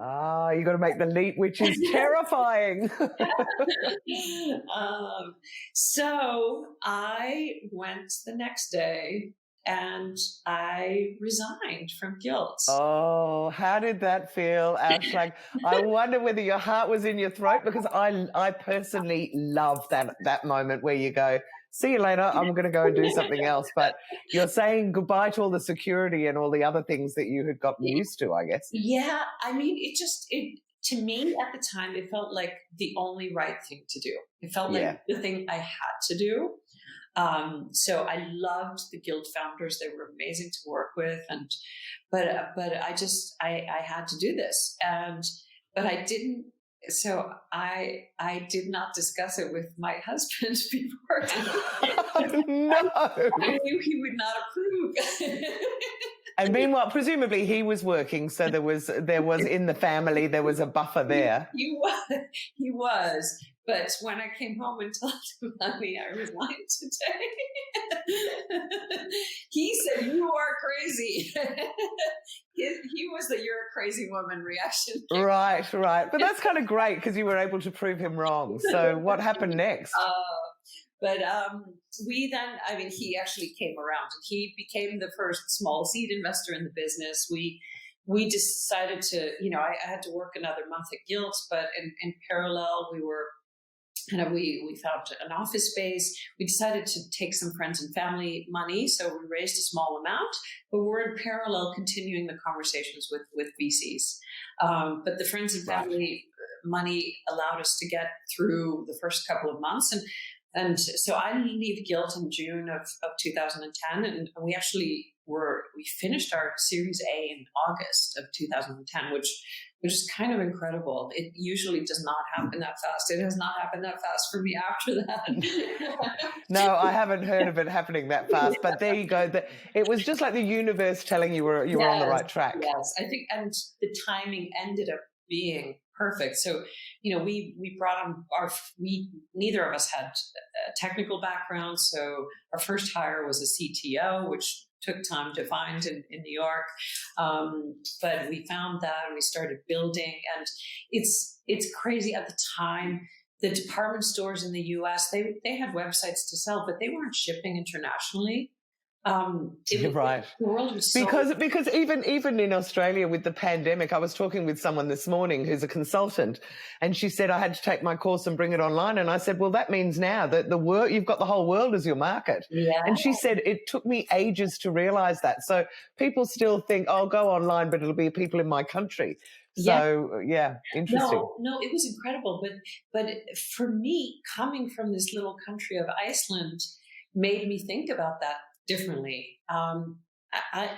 Ah, you got to make the leap, which is terrifying. So I went the next day and I resigned from Guilt. Oh, how did that feel, Aslaug? I wonder whether your heart was in your throat, because I personally love that moment where you go, see you later, I'm going to go and do something else. But you're saying goodbye to all the security and all the other things that you had gotten used to, I guess. Yeah, I mean, to me at the time, it felt like the only right thing to do. It felt like the thing I had to do. So I loved the Guild founders. They were amazing to work with. But I had to do this. But I didn't. So I did not discuss it with my husband before. No. I knew he would not approve. And meanwhile, presumably he was working, so there was in the family, there was a buffer there. He was. But when I came home and told him, honey, I resigned today, he said, "You are crazy." He was the "you're a crazy woman" reaction. Right. But that's kind of great, because you were able to prove him wrong. So what happened next? He actually came around. He became the first small seed investor in the business. We decided to, I had to work another month at Guilt, but in parallel, we found an office space. We decided to take some friends and family money. So we raised a small amount, but we're in parallel continuing the conversations with VCs. But the friends and family money allowed us to get through the first couple of months. And so I leave Guilt in June of 2010, and we finished our Series A in August of 2010, which is kind of incredible. It usually does not happen that fast. It has not happened that fast for me after that. No, I haven't heard of it happening that fast. But there you go. It was just like the universe telling you were on the right track. Yes, I think, and the timing ended up being perfect. So, we brought on neither of us had a technical background. So our first hire was a CTO, which took time to find in New York. But we found that and we started building, and it's crazy at the time. The department stores in the US, they had websites to sell, but they weren't shipping internationally. Right. The world was because even in Australia with the pandemic, I was talking with someone this morning who's a consultant, and she said, I had to take my course and bring it online. And I said, well, that means now that you've got the whole world as your market. Yeah. And she said, it took me ages to realize that. So people still think, oh, go online, but it'll be people in my country. So interesting. No, it was incredible. But for me, coming from this little country of Iceland made me think about that differently.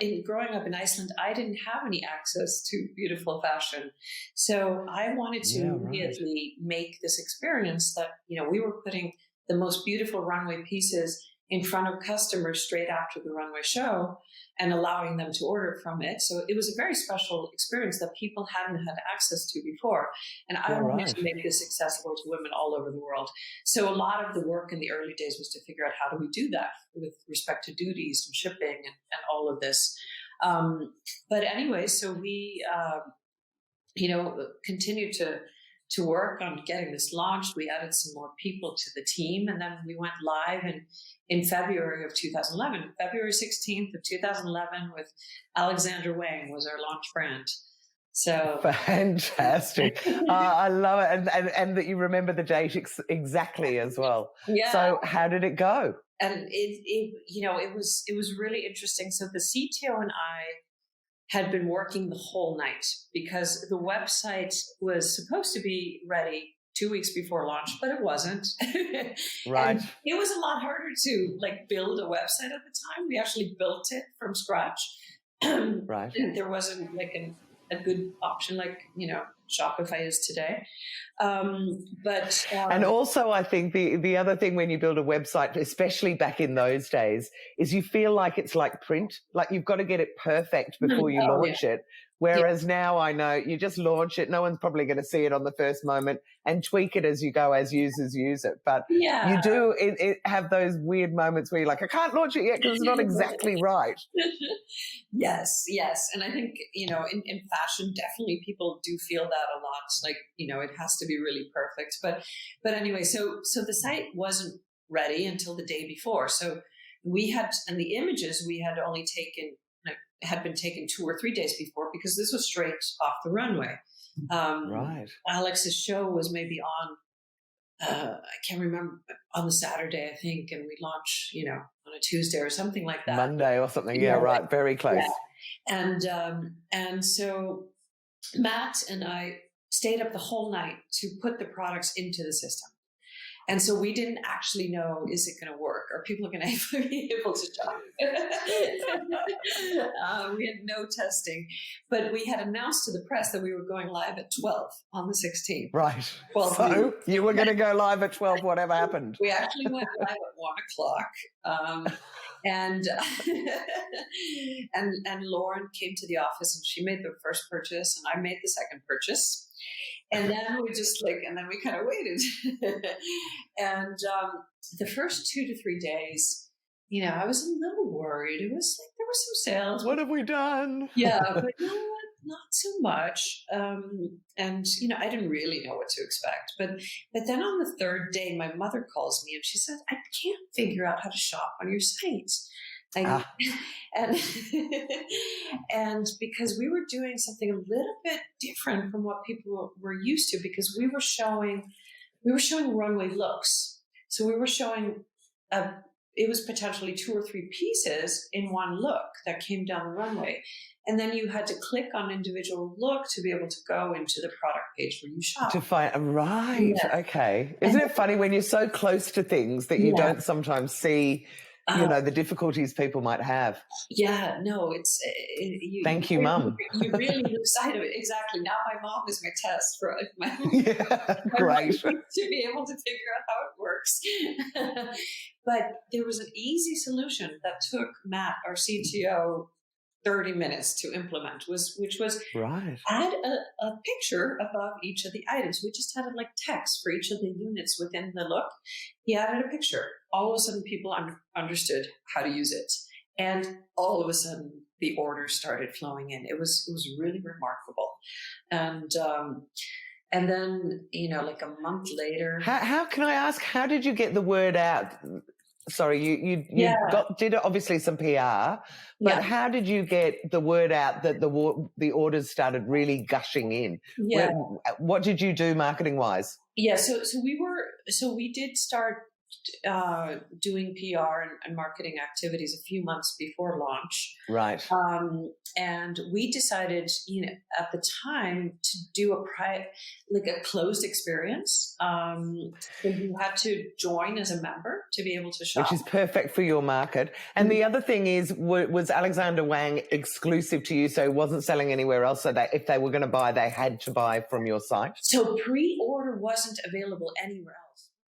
In growing up in Iceland, I didn't have any access to beautiful fashion. So I wanted to immediately make this experience that, we were putting the most beautiful runway pieces in front of customers straight after the runway show and allowing them to order from it. So it was a very special experience that people hadn't had access to before. And I wanted to make this accessible to women all over the world. So a lot of the work in the early days was to figure out, how do we do that with respect to duties and shipping and all of this. But anyway, so we, continued to work on getting this launched. We added some more people to the team, and then we went live in February of 2011. February 16th of 2011 with Alexander Wang was our launch brand. So fantastic. I love it. And that you remember the date exactly as well. Yeah. So how did it go? And it was really interesting. So the CTO and I had been working the whole night because the website was supposed to be ready 2 weeks before launch, but it wasn't. Right. And it was a lot harder to build a website at the time. We actually built it from scratch. Right. And there wasn't a good option Shopify is today. And also, I think the other thing when you build a website, especially back in those days, is you feel like it's like print, like you've got to get it perfect before you launch it. Whereas now I know you just launch it. No one's probably going to see it on the first moment and tweak it as you go, as users use it. But you do have those weird moments where you're like, I can't launch it yet because it's not exactly right. Yes. And I think, in fashion, definitely people do feel that a lot. Like, it has to be really perfect. But anyway, so the site wasn't ready until the day before. So and the images we had only had been taken 2 or 3 days before, because this was straight off the runway. Right. Alex's show was maybe on, I can't remember, on the Saturday, I think, and we launched, on a Tuesday or something like that. Monday or something. Yeah, right. Very close. Yeah. And so Matt and I stayed up the whole night to put the products into the system. And so we didn't actually know, is it going to work? Are people going to be able to shop? We had no testing. But we had announced to the press that we were going live at 12 on the 16th. Right. So you were going to go live at 12, whatever happened. We actually went live at 1 o'clock. And Lauren came to the office and she made the first purchase and I made the second purchase. And then we kind of waited. And the first 2 to 3 days, I was a little worried. It was like there were some sales. What have we done? Yeah, but not so much. And I didn't really know what to expect. But then on the third day, my mother calls me and she says, I can't figure out how to shop on your site. And and because we were doing something a little bit different from what people were used to, because we were showing runway looks. So we were showing it was potentially 2 or 3 pieces in one look that came down the runway. And then you had to click on individual look to be able to go into the product page where you shop. To find, right, yeah. Okay. Isn't it funny when you're so close to things that you don't sometimes see the difficulties people might have? Yeah, no, Thank you, Mum. You really lose sight of it. Exactly. Now my mom is my test for my great. To be able to figure out how it works. But there was an easy solution that took Matt, our CTO, 30 minutes to implement, which was add a picture above each of the items. We just had like text for each of the units within the look. He added a picture. All of a sudden, people understood how to use it, and all of a sudden, the orders started flowing in. It was really remarkable, and then like a month later. How can I ask? How did you get the word out? Sorry, you did obviously some PR, but how did you get the word out that the orders started really gushing in? Yeah. What did you do marketing wise? Yeah, so we did start doing PR and marketing activities a few months before launch. Right. And we decided, at the time to do a closed experience. So you had to join as a member to be able to shop. Which is perfect for your market. And the other thing is, was Alexander Wang exclusive to you? So it wasn't selling anywhere else, so that if they were going to buy, they had to buy from your site? So pre-order wasn't available anywhere else.